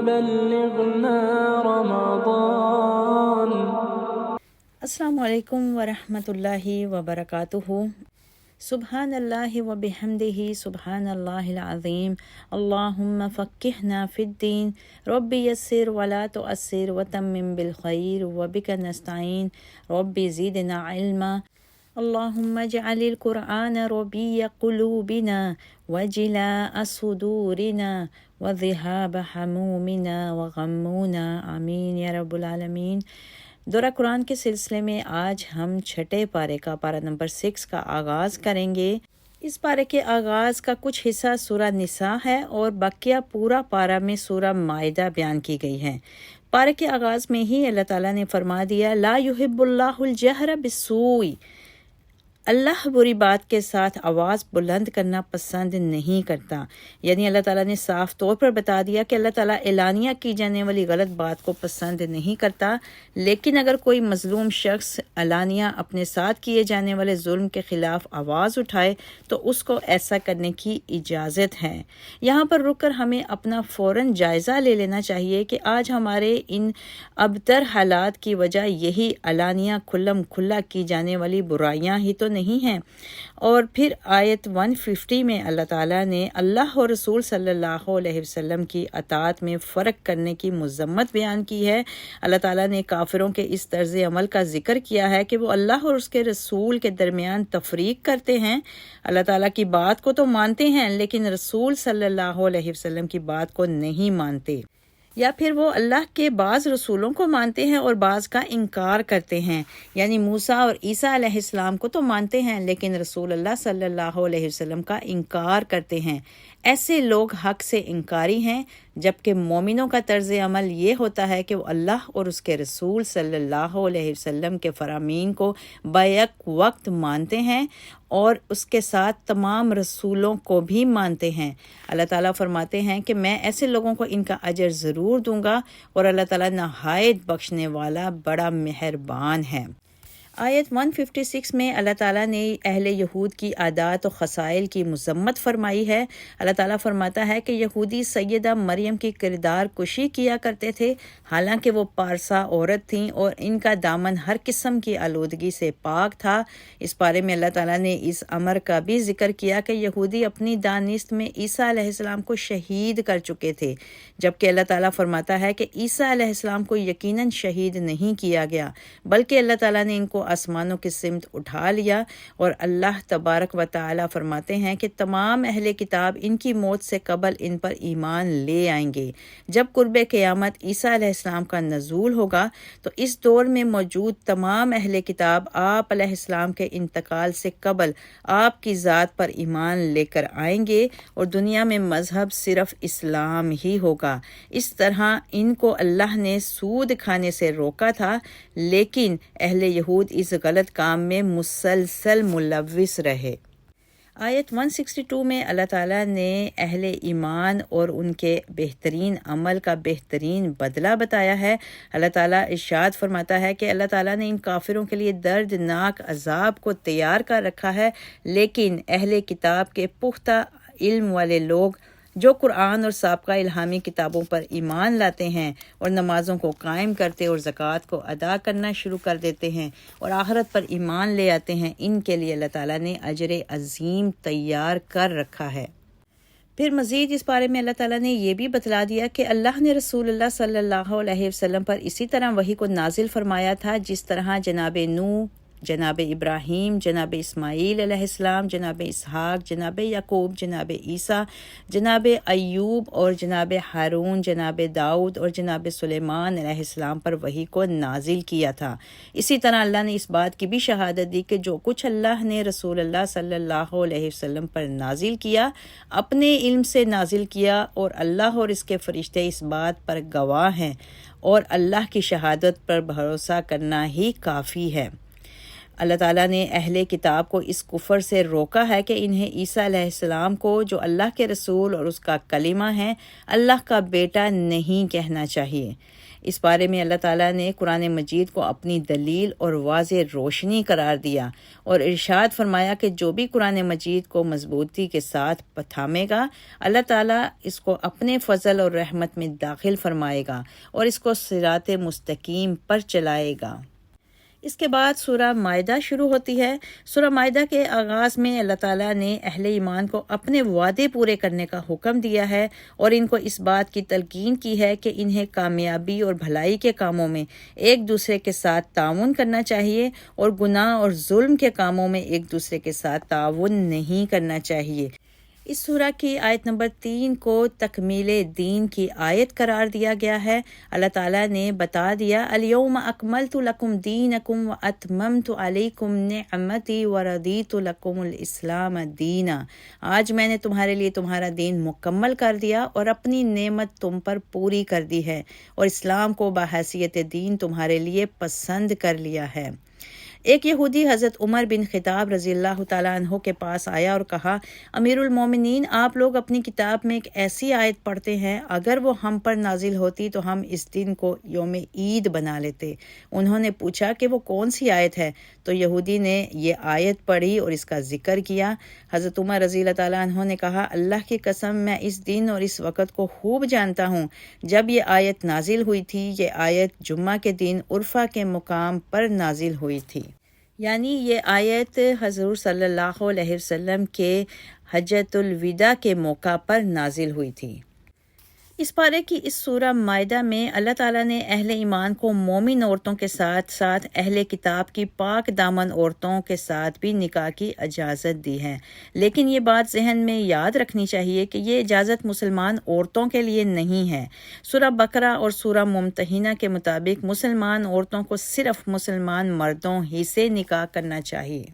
بلغنا رمضان. السلام علیکم ورحمۃ اللہ وبرکاتہ. سبحان اللہ و بحمدہ سبحان اللہ العظیم. اللہم فقہنا فی الدین رب یسر ولا تعسر وتمم بالخیر وبک نستعین رب زدنا علما. اللہم اجعل القرآن ربیع قلوبنا وجلاء صدورنا وذہاب حمومنا وغمونا آمین یا رب العالمین. دورہ قرآن کے سلسلے میں آج ہم چھٹے پارے کا پارہ نمبر 6 کا آغاز کریں گے. اس پارے کے آغاز کا کچھ حصہ سورہ نساء ہے اور بقیہ پورا پارہ میں سورہ مائدہ بیان کی گئی ہے. پارے کے آغاز میں ہی اللہ تعالیٰ نے فرما دیا لا یحب اللہ الجہر بالسوء. اللہ بری بات کے ساتھ آواز بلند کرنا پسند نہیں کرتا. یعنی اللہ تعالیٰ نے صاف طور پر بتا دیا کہ اللہ تعالیٰ اعلانیہ کی جانے والی غلط بات کو پسند نہیں کرتا، لیکن اگر کوئی مظلوم شخص اعلانیہ اپنے ساتھ کیے جانے والے ظلم کے خلاف آواز اٹھائے تو اس کو ایسا کرنے کی اجازت ہے. یہاں پر رک کر ہمیں اپنا فوراً جائزہ لے لینا چاہیے کہ آج ہمارے ان ابتر حالات کی وجہ یہی اعلانیہ کھلم کھلا کی جانے والی برائیاں ہی تو نہیں ہیں. اور پھر آیت 150 میں اللہ تعالیٰ نے اللہ اور رسول صلی اللہ علیہ وسلم کی اطاعت میں فرق کرنے کی مذمت بیان کی ہے. اللہ تعالیٰ نے کافروں کے اس طرز عمل کا ذکر کیا ہے کہ وہ اللہ اور اس کے رسول کے درمیان تفریق کرتے ہیں. اللہ تعالیٰ کی بات کو تو مانتے ہیں لیکن رسول صلی اللہ علیہ وسلم کی بات کو نہیں مانتے، یا پھر وہ اللہ کے بعض رسولوں کو مانتے ہیں اور بعض کا انکار کرتے ہیں. یعنی موسیٰ اور عیسیٰ علیہ السلام کو تو مانتے ہیں لیکن رسول اللہ صلی اللہ علیہ وسلم کا انکار کرتے ہیں. ایسے لوگ حق سے انکاری ہیں، جبکہ مومنوں کا طرز عمل یہ ہوتا ہے کہ وہ اللہ اور اس کے رسول صلی اللہ علیہ وسلم کے فرامین کو بیک وقت مانتے ہیں اور اس کے ساتھ تمام رسولوں کو بھی مانتے ہیں. اللہ تعالیٰ فرماتے ہیں کہ میں ایسے لوگوں کو ان کا اجر ضرور دوں گا اور اللہ تعالیٰ نہایت بخشنے والا بڑا مہربان ہے. آیت 156 میں اللہ تعالیٰ نے اہل یہود کی عادات و خصائل کی مذمت فرمائی ہے. اللہ تعالیٰ فرماتا ہے کہ یہودی سیدہ مریم کی کردار کشی کیا کرتے تھے، حالانکہ وہ پارسا عورت تھیں اور ان کا دامن ہر قسم کی آلودگی سے پاک تھا. اس بارے میں اللہ تعالیٰ نے اس امر کا بھی ذکر کیا کہ یہودی اپنی دانست میں عیسیٰ علیہ السلام کو شہید کر چکے تھے، جبکہ اللہ تعالیٰ فرماتا ہے کہ عیسیٰ علیہ السلام کو یقیناً شہید نہیں کیا گیا، بلکہ اللہ تعالیٰ نے ان کو آسمانوں کی سمت اٹھا لیا. اور اللہ تبارک و تعالی فرماتے ہیں کہ تمام اہل کتاب ان کی موت سے قبل ان پر ایمان لے آئیں گے. جب قرب قیامت عیسیٰ علیہ السلام کا نزول ہوگا تو اس دور میں موجود تمام اہل کتاب آپ علیہ السلام کے انتقال سے قبل آپ کی ذات پر ایمان لے کر آئیں گے اور دنیا میں مذہب صرف اسلام ہی ہوگا. اس طرح ان کو اللہ نے سود کھانے سے روکا تھا، لیکن اہل یہود اس غلط کام میں مسلسل ملوث رہے. آیت 162 میں اللہ تعالیٰ نے اہل ایمان اور ان کے بہترین عمل کا بہترین بدلہ بتایا ہے. اللہ تعالیٰ ارشاد فرماتا ہے کہ اللہ تعالیٰ نے ان کافروں کے لیے دردناک عذاب کو تیار کر رکھا ہے، لیکن اہل کتاب کے پختہ علم والے لوگ جو قرآن اور سابقہ الہامی کتابوں پر ایمان لاتے ہیں اور نمازوں کو قائم کرتے اور زکوٰۃ کو ادا کرنا شروع کر دیتے ہیں اور آخرت پر ایمان لے آتے ہیں، ان کے لیے اللہ تعالیٰ نے اجر عظیم تیار کر رکھا ہے. پھر مزید اس بارے میں اللہ تعالیٰ نے یہ بھی بتلا دیا کہ اللہ نے رسول اللہ صلی اللہ علیہ وسلم پر اسی طرح وحی کو نازل فرمایا تھا جس طرح جناب نوح، جناب ابراہیم، جناب اسماعیل علیہ السلام، جناب اسحاق، جناب یعقوب، جناب عیسیٰ، جناب ایوب اور جناب ہارون، جناب داؤد اور جناب سلیمان علیہ السلام پر وحی کو نازل کیا تھا. اسی طرح اللہ نے اس بات کی بھی شہادت دی کہ جو کچھ اللہ نے رسول اللہ صلی اللہ علیہ وسلم پر نازل کیا اپنے علم سے نازل کیا، اور اللہ اور اس کے فرشتے اس بات پر گواہ ہیں، اور اللہ کی شہادت پر بھروسہ کرنا ہی کافی ہے. اللہ تعالیٰ نے اہل کتاب کو اس کفر سے روکا ہے کہ انہیں عیسیٰ علیہ السلام کو جو اللہ کے رسول اور اس کا کلمہ ہے اللہ کا بیٹا نہیں کہنا چاہیے. اس بارے میں اللہ تعالیٰ نے قرآن مجید کو اپنی دلیل اور واضح روشنی قرار دیا اور ارشاد فرمایا کہ جو بھی قرآن مجید کو مضبوطی کے ساتھ تھامے گا، اللہ تعالیٰ اس کو اپنے فضل اور رحمت میں داخل فرمائے گا اور اس کو صراط مستقیم پر چلائے گا۔ اس کے بعد سورہ مائدہ شروع ہوتی ہے۔ سورہ مائدہ کے آغاز میں اللہ تعالیٰ نے اہل ایمان کو اپنے وعدے پورے کرنے کا حکم دیا ہے اور ان کو اس بات کی تلقین کی ہے کہ انہیں کامیابی اور بھلائی کے کاموں میں ایک دوسرے کے ساتھ تعاون کرنا چاہیے اور گناہ اور ظلم کے کاموں میں ایک دوسرے کے ساتھ تعاون نہیں کرنا چاہیے۔ اس سورہ کی آیت نمبر 3 کو تکمیل دین کی آیت قرار دیا گیا ہے۔ اللہ تعالیٰ نے بتا دیا، الیوم اکملت لکم دینکم واتممت علیکم نعمتی ورضیت لکم الاسلام دینا۔ آج میں نے تمہارے لیے تمہارا دین مکمل کر دیا اور اپنی نعمت تم پر پوری کر دی ہے اور اسلام کو بحیثیت دین تمہارے لیے پسند کر لیا ہے۔ ایک یہودی حضرت عمر بن خطاب رضی اللہ تعالیٰ عنہ کے پاس آیا اور کہا، امیر المومنین، آپ لوگ اپنی کتاب میں ایک ایسی آیت پڑھتے ہیں، اگر وہ ہم پر نازل ہوتی تو ہم اس دن کو یوم عید بنا لیتے۔ انہوں نے پوچھا کہ وہ کون سی آیت ہے؟ تو یہودی نے یہ آیت پڑھی اور اس کا ذکر کیا۔ حضرت عمر رضی اللہ تعالیٰ عنہ نے کہا، اللہ کی قسم، میں اس دن اور اس وقت کو خوب جانتا ہوں جب یہ آیت نازل ہوئی تھی۔ یہ آیت جمعہ کے دن عرفہ کے مقام پر نازل ہوئی تھی، یعنی یہ آیت حضور صلی اللہ علیہ وسلم کے حجۃ الوداع کے موقع پر نازل ہوئی تھی۔ اس پارے کی اس سورہ مائدہ میں اللہ تعالیٰ نے اہل ایمان کو مومن عورتوں کے ساتھ ساتھ اہل کتاب کی پاک دامن عورتوں کے ساتھ بھی نکاح کی اجازت دی ہے، لیکن یہ بات ذہن میں یاد رکھنی چاہیے کہ یہ اجازت مسلمان عورتوں کے لیے نہیں ہے۔ سورہ بقرہ اور سورہ ممتحنہ کے مطابق مسلمان عورتوں کو صرف مسلمان مردوں ہی سے نکاح کرنا چاہیے۔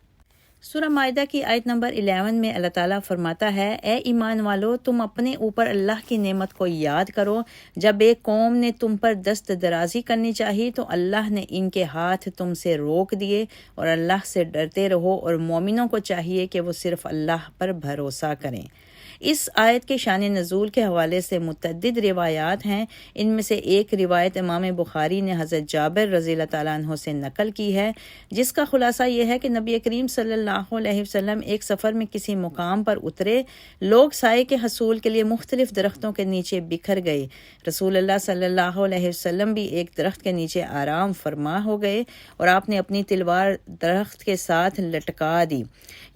سورہ مائدہ کی آیت نمبر 11 میں اللہ تعالیٰ فرماتا ہے، اے ایمان والو، تم اپنے اوپر اللہ کی نعمت کو یاد کرو۔ جب ایک قوم نے تم پر دست درازی کرنی چاہی تو اللہ نے ان کے ہاتھ تم سے روک دیے، اور اللہ سے ڈرتے رہو اور مومنوں کو چاہیے کہ وہ صرف اللہ پر بھروسہ کریں۔ اس آیت کے شان نزول کے حوالے سے متعدد روایات ہیں۔ ان میں سے ایک روایت امام بخاری نے حضرت جابر رضی اللہ تعالیٰ عنہ سے نقل کی ہے، جس کا خلاصہ یہ ہے کہ نبی کریم صلی اللہ علیہ وسلم ایک سفر میں کسی مقام پر اترے۔ لوگ سائے کے حصول کے لیے مختلف درختوں کے نیچے بکھر گئے۔ رسول اللہ صلی اللہ علیہ وسلم بھی ایک درخت کے نیچے آرام فرما ہو گئے اور آپ نے اپنی تلوار درخت کے ساتھ لٹکا دی۔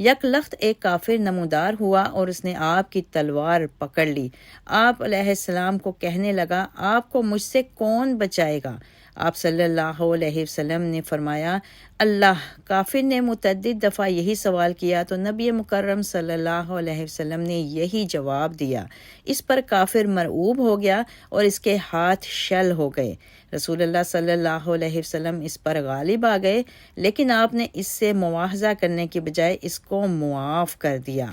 یک لخت ایک کافر نمودار ہوا اور اس نے آپ کی تلوار پکڑ لی۔ آپ علیہ السلام کو کہنے لگا، آپ کو مجھ سے کون بچائے گا؟ آپ صلی اللہ علیہ وسلم نے فرمایا، اللہ۔ کافر نے متعدد دفعہ یہی سوال کیا تو نبی مکرم صلی اللہ علیہ وسلم نے یہی جواب دیا۔ اس پر کافر مرعوب ہو گیا اور اس کے ہاتھ شل ہو گئے۔ رسول اللہ صلی اللہ علیہ وسلم اس پر غالب آ گئے، لیکن آپ نے اس سے مواخذہ کرنے کی بجائے اس کو معاف کر دیا۔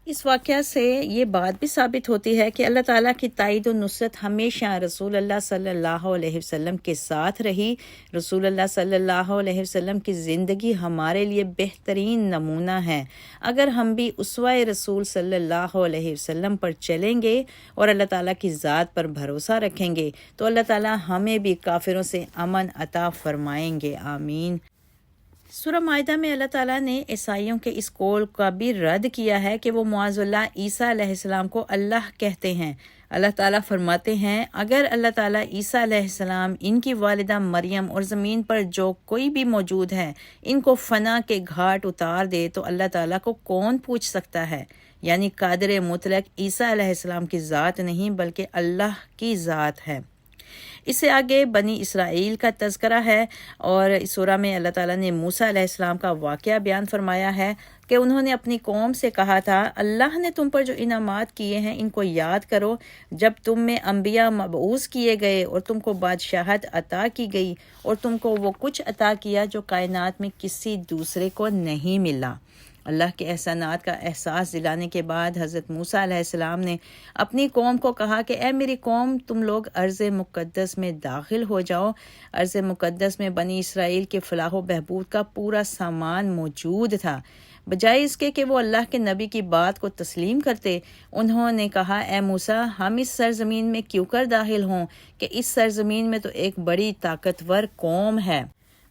اس واقعہ سے یہ بات بھی ثابت ہوتی ہے کہ اللہ تعالیٰ کی تائید و نصرت ہمیشہ رسول اللہ صلی اللہ علیہ وسلم کے ساتھ رہی۔ رسول اللہ صلی اللہ علیہ وسلم کی زندگی ہمارے لیے بہترین نمونہ ہے۔ اگر ہم بھی اسوہ رسول صلی اللہ علیہ وسلم پر چلیں گے اور اللہ تعالیٰ کی ذات پر بھروسہ رکھیں گے تو اللہ تعالیٰ ہمیں بھی کافروں سے امن عطا فرمائیں گے، آمین۔ سورہ مائدہ میں اللہ تعالیٰ نے عیسائیوں کے اس قول کا بھی رد کیا ہے کہ وہ معاذ اللہ عیسیٰ علیہ السلام کو اللہ کہتے ہیں۔ اللہ تعالیٰ فرماتے ہیں، اگر اللہ تعالیٰ عیسیٰ علیہ السلام، ان کی والدہ مریم اور زمین پر جو کوئی بھی موجود ہے ان کو فنا کے گھاٹ اتار دے تو اللہ تعالیٰ کو کون پوچھ سکتا ہے؟ یعنی قادر مطلق عیسیٰ علیہ السلام کی ذات نہیں بلکہ اللہ کی ذات ہے۔ اس سے آگے بنی اسرائیل کا تذکرہ ہے اور اس سورہ میں اللہ تعالیٰ نے موسیٰ علیہ السلام کا واقعہ بیان فرمایا ہے کہ انہوں نے اپنی قوم سے کہا تھا، اللہ نے تم پر جو انعامات کیے ہیں ان کو یاد کرو، جب تم میں انبیاء مبعوث کیے گئے اور تم کو بادشاہت عطا کی گئی اور تم کو وہ کچھ عطا کیا جو کائنات میں کسی دوسرے کو نہیں ملا۔ اللہ کے احسانات کا احساس دلانے کے بعد حضرت موسیٰ علیہ السلام نے اپنی قوم کو کہا کہ اے میری قوم، تم لوگ ارض مقدس میں داخل ہو جاؤ۔ ارض مقدس میں بنی اسرائیل کے فلاح و بہبود کا پورا سامان موجود تھا۔ بجائے اس کے کہ وہ اللہ کے نبی کی بات کو تسلیم کرتے، انہوں نے کہا اے موسیٰ ہم اس سرزمین میں کیوں کر داخل ہوں کہ اس سرزمین میں تو ایک بڑی طاقتور قوم ہے،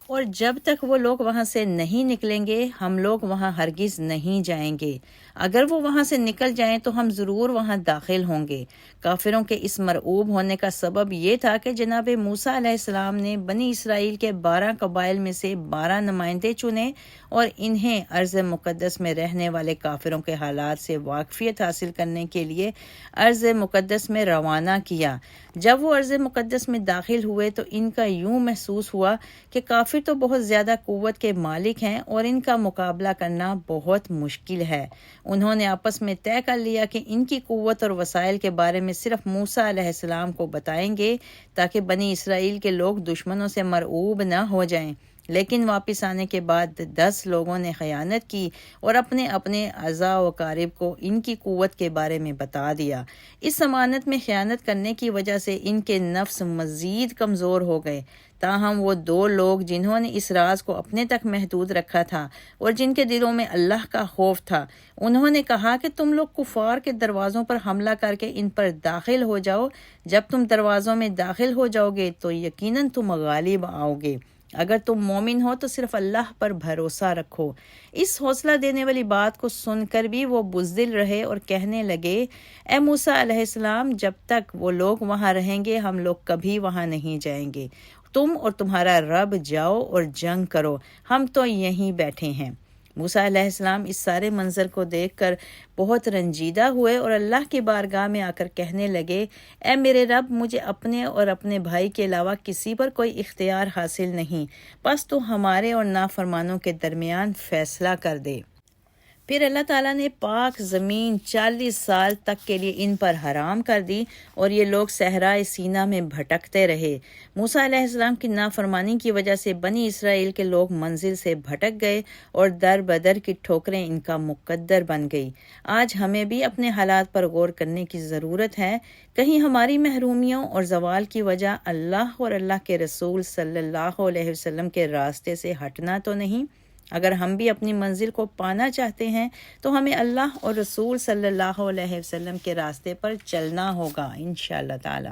اور جب تک وہ لوگ وہاں سے نہیں نکلیں گے ہم لوگ وہاں ہرگز نہیں جائیں گے، اگر وہ وہاں سے نکل جائیں تو ہم ضرور وہاں داخل ہوں گے۔ کافروں کے اس مرعوب ہونے کا سبب یہ تھا کہ جناب موسیٰ علیہ السلام نے بنی اسرائیل کے 12 قبائل میں سے 12 نمائندے چنے اور انہیں ارض مقدس میں رہنے والے کافروں کے حالات سے واقفیت حاصل کرنے کے لیے ارض مقدس میں روانہ کیا۔ جب وہ ارض مقدس میں داخل ہوئے تو ان کا یوں محسوس ہوا کہ کافر تو بہت زیادہ قوت کے مالک ہیں اور ان کا مقابلہ کرنا بہت مشکل ہے۔ انہوں نے آپس میں طے کر لیا کہ ان کی قوت اور وسائل کے بارے میں صرف موسیٰ علیہ السلام کو بتائیں گے تاکہ بنی اسرائیل کے لوگ دشمنوں سے مرعوب نہ ہو جائیں۔ لیکن واپس آنے کے بعد 10 لوگوں نے خیانت کی اور اپنے اعضاء و اقارب کو ان کی قوت کے بارے میں بتا دیا۔ اس امانت میں خیانت کرنے کی وجہ سے ان کے نفس مزید کمزور ہو گئے، تاہم وہ 2 لوگ جنہوں نے اس راز کو اپنے تک محدود رکھا تھا اور جن کے دلوں میں اللہ کا خوف تھا، انہوں نے کہا کہ تم لوگ کفار کے دروازوں پر حملہ کر کے ان پر داخل ہو جاؤ، جب تم دروازوں میں داخل ہو جاؤ گے تو یقیناً تم غالب آؤ گے، اگر تم مومن ہو تو صرف اللہ پر بھروسہ رکھو۔ اس حوصلہ دینے والی بات کو سن کر بھی وہ بزدل رہے اور کہنے لگے اے موسیٰ علیہ السلام جب تک وہ لوگ وہاں رہیں گے ہم لوگ کبھی وہاں نہیں جائیں گے، تم اور تمہارا رب جاؤ اور جنگ کرو، ہم تو یہیں بیٹھے ہیں۔ موسیٰ علیہ السلام اس سارے منظر کو دیکھ کر بہت رنجیدہ ہوئے اور اللہ کی بارگاہ میں آ کر کہنے لگے اے میرے رب مجھے اپنے اور اپنے بھائی کے علاوہ کسی پر کوئی اختیار حاصل نہیں، بس تو ہمارے اور نافرمانوں کے درمیان فیصلہ کر دے۔ پھر اللہ تعالیٰ نے پاک زمین 40 سال تک کے لیے ان پر حرام کر دی اور یہ لوگ صحرائے سینا میں بھٹکتے رہے۔ موسیٰ علیہ السلام کی نافرمانی کی وجہ سے بنی اسرائیل کے لوگ منزل سے بھٹک گئے اور در بدر کی ٹھوکریں ان کا مقدر بن گئی۔ آج ہمیں بھی اپنے حالات پر غور کرنے کی ضرورت ہے، کہیں ہماری محرومیوں اور زوال کی وجہ اللہ اور اللہ کے رسول صلی اللہ علیہ وسلم کے راستے سے ہٹنا تو نہیں؟ اگر ہم بھی اپنی منزل کو پانا چاہتے ہیں تو ہمیں اللہ اور رسول صلی اللہ علیہ وسلم کے راستے پر چلنا ہوگا انشاءاللہ تعالی۔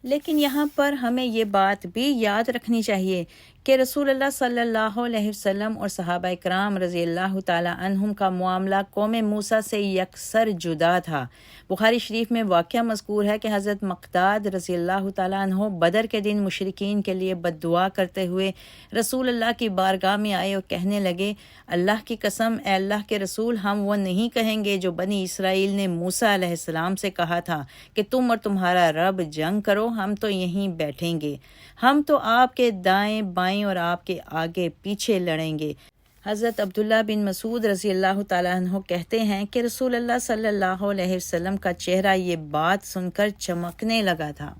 لیکن یہاں پر ہمیں یہ بات بھی یاد رکھنی چاہیے کہ رسول اللہ صلی اللہ علیہ وسلم اور صحابہ کرام رضی اللہ تعالی عنہم کا معاملہ قوم موسیٰ سے یکسر جدا تھا۔ بخاری شریف میں واقعہ مذکور ہے کہ حضرت مقداد رضی اللہ تعالی عنہ بدر کے دن مشرکین کے لیے بد دعا کرتے ہوئے رسول اللہ کی بارگاہ میں آئے اور کہنے لگے اللہ کی قسم اے اللہ کے رسول ہم وہ نہیں کہیں گے جو بنی اسرائیل نے موسیٰ علیہ السلام سے کہا تھا کہ تم اور تمہارا رب جنگ کرو، ہم تو یہیں بیٹھیں گے، ہم تو آپ کے دائیں بائیں اور آپ کے آگے پیچھے لڑیں گے۔ حضرت عبداللہ بن مسعود رضی اللہ تعالیٰ عنہ کہتے ہیں کہ رسول اللہ صلی اللہ علیہ وسلم کا چہرہ یہ بات سن کر چمکنے لگا تھا۔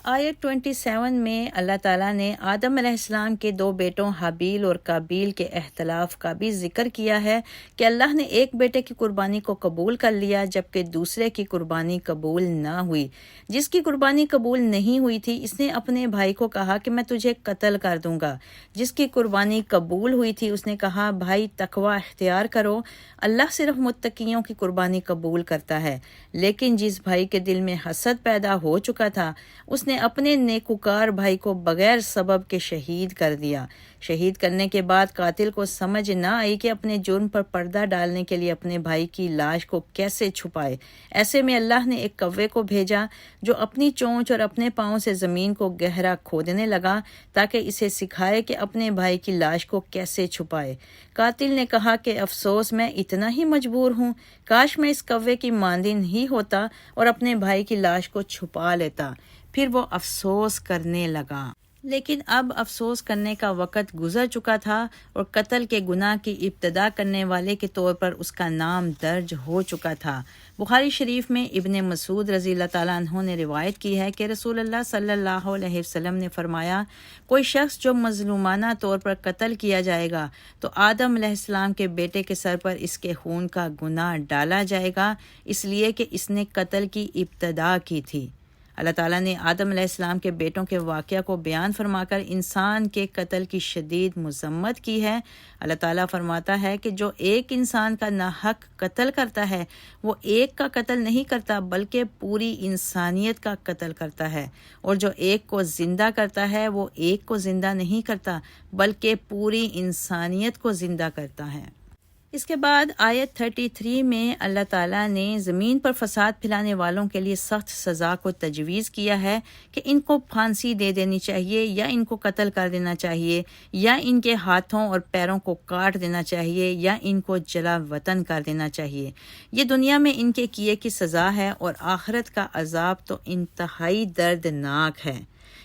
آیت 27 میں اللہ تعالیٰ نے آدم علیہ السلام کے 2 بیٹوں حابیل اور قابیل کے اختلاف کا بھی ذکر کیا ہے کہ اللہ نے ایک بیٹے کی قربانی کو قبول کر لیا جبکہ دوسرے کی قربانی قبول نہ ہوئی۔ جس کی قربانی قبول نہیں ہوئی تھی اس نے اپنے بھائی کو کہا کہ میں تجھے قتل کر دوں گا، جس کی قربانی قبول ہوئی تھی اس نے کہا بھائی تقوی اختیار کرو، اللہ صرف متقیوں کی قربانی قبول کرتا ہے۔ لیکن جس بھائی کے دل میں حسد پیدا ہو چکا تھا اس نے اپنے نیکوکار بھائی کو بغیر سبب کے شہید کر دیا۔ شہید کرنے کے بعد قاتل کو سمجھ نہ آئی کہ اپنے جرم پر پردہ ڈالنے کے لیے اپنے بھائی کی لاش کو کیسے چھپائے۔ ایسے میں اللہ نے ایک کوے کو بھیجا جو اپنی چونچ اور اپنے پاؤں سے زمین کو گہرا کھودنے لگا تاکہ اسے سکھائے کہ اپنے بھائی کی لاش کو کیسے چھپائے۔ قاتل نے کہا کہ افسوس میں اتنا ہی مجبور ہوں، کاش میں اس کوے کی مانند ہی ہوتا اور اپنے بھائی کی لاش کو چھپا لیتا۔ پھر وہ افسوس کرنے لگا۔ لیکن اب افسوس کرنے کا وقت گزر چکا تھا اور قتل کے گناہ کی ابتدا کرنے والے کے طور پر اس کا نام درج ہو چکا تھا۔ بخاری شریف میں ابن مسعود رضی اللہ تعالیٰ عنہ نے روایت کی ہے کہ رسول اللہ صلی اللہ علیہ وسلم نے فرمایا کوئی شخص جو مظلومانہ طور پر قتل کیا جائے گا تو آدم علیہ السلام کے بیٹے کے سر پر اس کے خون کا گناہ ڈالا جائے گا، اس لیے کہ اس نے قتل کی ابتدا کی تھی۔ اللہ تعالیٰ نے آدم علیہ السلام کے بیٹوں کے واقعہ کو بیان فرما کر انسان کے قتل کی شدید مذمت کی ہے۔ اللہ تعالیٰ فرماتا ہے کہ جو ایک انسان کا ناحق قتل کرتا ہے وہ ایک کا قتل نہیں کرتا بلکہ پوری انسانیت کا قتل کرتا ہے، اور جو ایک کو زندہ کرتا ہے وہ ایک کو زندہ نہیں کرتا بلکہ پوری انسانیت کو زندہ کرتا ہے۔ اس کے بعد آیت 33 میں اللہ تعالیٰ نے زمین پر فساد پھیلانے والوں کے لیے سخت سزا کو تجویز کیا ہے کہ ان کو پھانسی دے دینی چاہیے، یا ان کو قتل کر دینا چاہیے، یا ان کے ہاتھوں اور پیروں کو کاٹ دینا چاہیے، یا ان کو جلا وطن کر دینا چاہیے۔ یہ دنیا میں ان کے کیے کی سزا ہے، اور آخرت کا عذاب تو انتہائی دردناک ہے۔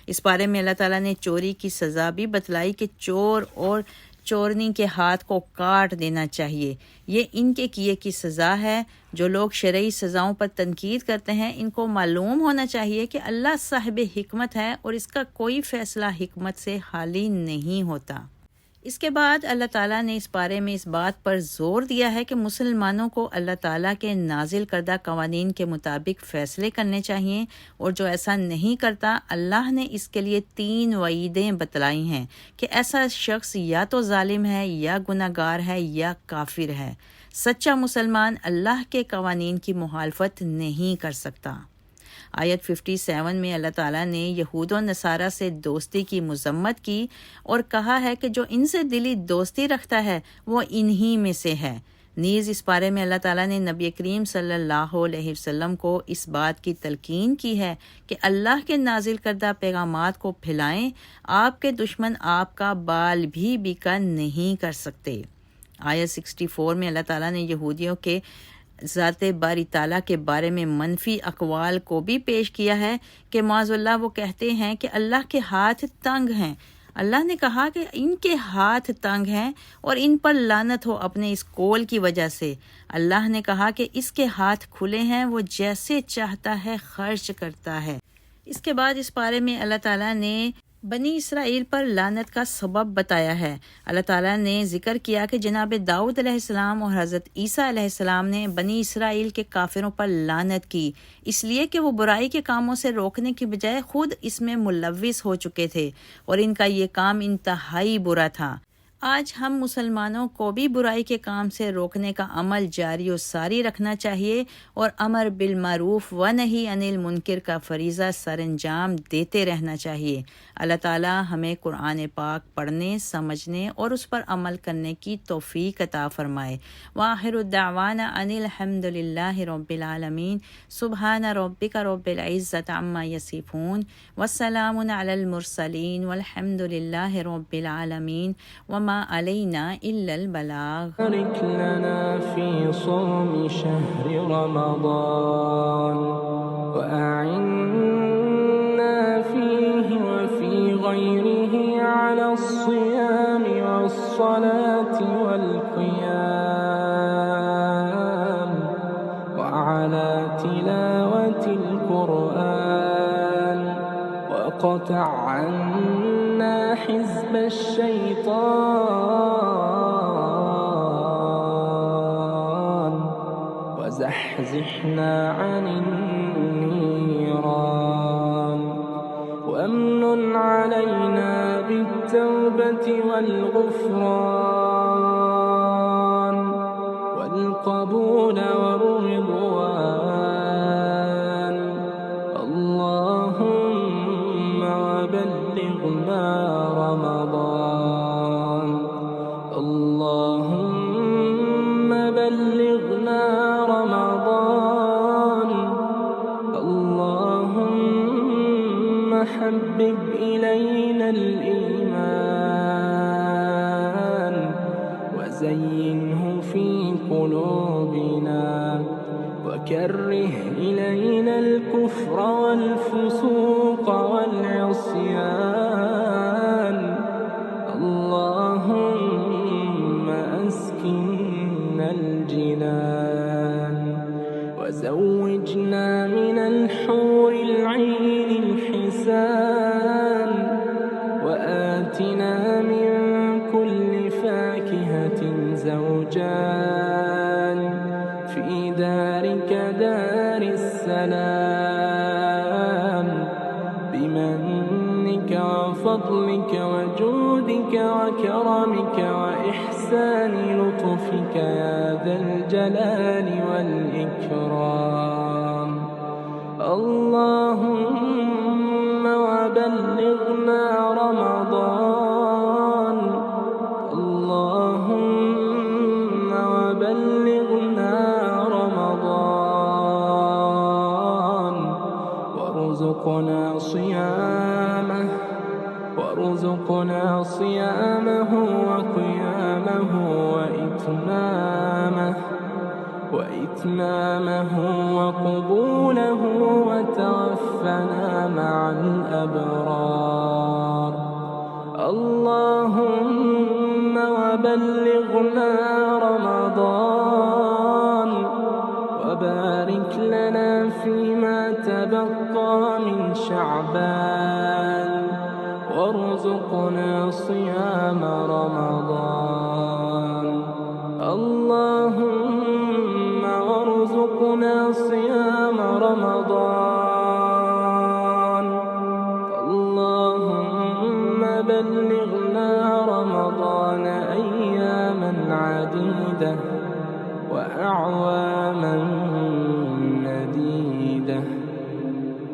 اس بارے میں اللہ تعالیٰ نے چوری کی سزا بھی بتلائی کہ چور اور چورنی کے ہاتھ کو کاٹ دینا چاہیے۔ یہ ان کے کیے کی سزا ہے۔ جو لوگ شرعی سزاؤں پر تنقید کرتے ہیں ان کو معلوم ہونا چاہیے کہ اللہ صاحب حکمت ہے اور اس کا کوئی فیصلہ حکمت سے خالی نہیں ہوتا۔ اس کے بعد اللہ تعالیٰ نے اس بارے میں اس بات پر زور دیا ہے کہ مسلمانوں کو اللہ تعالیٰ کے نازل کردہ قوانین کے مطابق فیصلے کرنے چاہیے، اور جو ایسا نہیں کرتا اللہ نے اس کے لیے 3 وعیدیں بتلائی ہیں کہ ایسا شخص یا تو ظالم ہے، یا گناہگار ہے، یا کافر ہے۔ سچا مسلمان اللہ کے قوانین کی مخالفت نہیں کر سکتا۔ آیت 57 میں اللہ تعالیٰ نے یہود و نصارہ سے دوستی کی مذمت کی اور کہا ہے کہ جو ان سے دلی دوستی رکھتا ہے وہ انہی میں سے ہے۔ نیز اس بارے میں اللہ تعالیٰ نے نبی کریم صلی اللہ علیہ وسلم کو اس بات کی تلقین کی ہے کہ اللہ کے نازل کردہ پیغامات کو پھیلائیں، آپ کے دشمن آپ کا بال بھی بیکا نہیں کر سکتے۔ آیت 64 میں اللہ تعالیٰ نے یہودیوں کے ذات باری تعالیٰ کے بارے میں منفی اقوال کو بھی پیش کیا ہے کہ معاذ اللہ وہ کہتے ہیں کہ اللہ کے ہاتھ تنگ ہیں۔ اللہ نے کہا کہ ان کے ہاتھ تنگ ہیں اور ان پر لعنت ہو اپنے اس قول کی وجہ سے۔ اللہ نے کہا کہ اس کے ہاتھ کھلے ہیں، وہ جیسے چاہتا ہے خرچ کرتا ہے۔ اس کے بعد اس بارے میں اللہ تعالیٰ نے بنی اسرائیل پر لعنت کا سبب بتایا ہے۔ اللہ تعالیٰ نے ذکر کیا کہ جناب داؤد علیہ السلام اور حضرت عیسیٰ علیہ السلام نے بنی اسرائیل کے کافروں پر لعنت کی، اس لیے کہ وہ برائی کے کاموں سے روکنے کی بجائے خود اس میں ملوث ہو چکے تھے، اور ان کا یہ کام انتہائی برا تھا۔ آج ہم مسلمانوں کو بھی برائی کے کام سے روکنے کا عمل جاری و ساری رکھنا چاہیے، اور امر بالمعروف و نہی عن المنکر کا فریضہ سر انجام دیتے رہنا چاہیے۔ اللہ تعالیٰ ہمیں قرآن پاک پڑھنے، سمجھنے اور اس پر عمل کرنے کی توفیق عطا فرمائے۔ وآخر الدعوانا ان الحمد للہ رب العالمین۔ سبحان ربک رب العزۃ عما یصفون، والسلام علی المرسلین، والحمد للہ رب العالمین، وما علینا الا البلاغ۔ بارك لنا في صوم شهر رمضان، وأعنا فيه وفي غيره على الصيام والصلاة والقيام، وعلى تلاوة القرآن، وقطع عنا حزب الشيطان، وزحزحنا عن النيران، وأمن علينا بالتوبة والغفران والقبول والرضوان. اللهم وبلغنا رمضان، اللهم بلغنا رمضان، اللهم حبب إلينا الإيمان وزينه في قلوبنا، وكره إلينا الكفر والفسوق والعصيان. اللهم أسكننا الجنان، وزوجنا من الحور العين الحسان، وآتنا من كل فاكهة زوجان، في دارك دار السلام، بفضلك وجودك وكرمك وإحسان لطفك يا ذا الجلال والإكرام. اللهم وبلغنا رمضان، اللهم وبلغنا رمضان، وارزقنا صيامه وقيامه وإتمامه وقبوله، وتوفنا مع الأبرار. اللهم وبلغنا رمضان، وبارك لنا فيما تبقى من شعبان، وارزقنا صيام رمضان. اللهم وارزقنا صيام رمضان. اللهم بلغنا رمضان أياما عديدة وأعواما مديدة.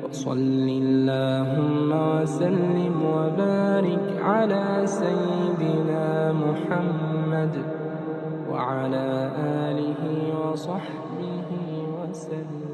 وصل اللهم وسلم وبارك على سيدنا محمد وعلى آله وصحبه وسلم.